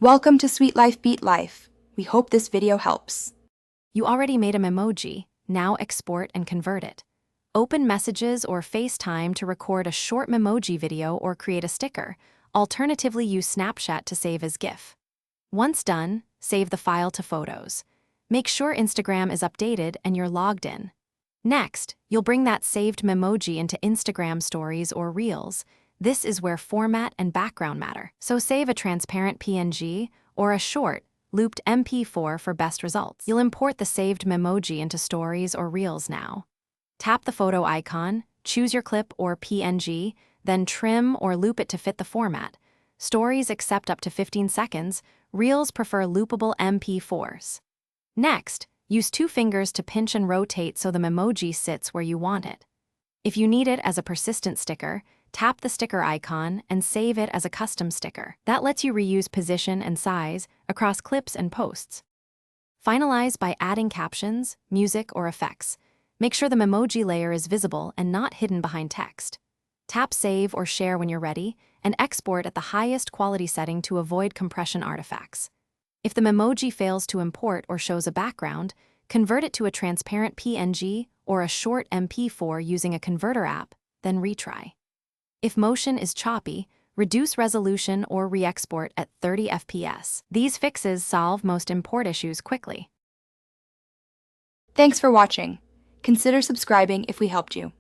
Welcome to Sweet Life Beat Life. We hope this video helps. You already made a Memoji, now export and convert it. Open Messages or FaceTime to record a short Memoji video or create a sticker. Alternatively, use Snapchat to save as GIF. Once done, save the file to Photos. Make sure Instagram is updated and you're logged in. Next, you'll bring that saved Memoji into Instagram Stories or Reels. This is where format and background matter. So save a transparent PNG or a short, looped MP4 for best results. You'll import the saved Memoji into Stories or Reels now. Tap the photo icon, choose your clip or PNG, then trim or loop it to fit the format. Stories accept up to 15 seconds, Reels prefer loopable MP4s. Next, use 2 fingers to pinch and rotate so the Memoji sits where you want it. If you need it as a persistent sticker, tap the sticker icon and save it as a custom sticker. That lets you reuse position and size across clips and posts. Finalize by adding captions, music, or effects. Make sure the Memoji layer is visible and not hidden behind text. Tap Save or Share when you're ready, and export at the highest quality setting to avoid compression artifacts. If the Memoji fails to import or shows a background, convert it to a transparent PNG or a short MP4 using a converter app, then retry. If motion is choppy, reduce resolution or re-export at 30 FPS. These fixes solve most import issues quickly. Thanks for watching. Consider subscribing if we helped you.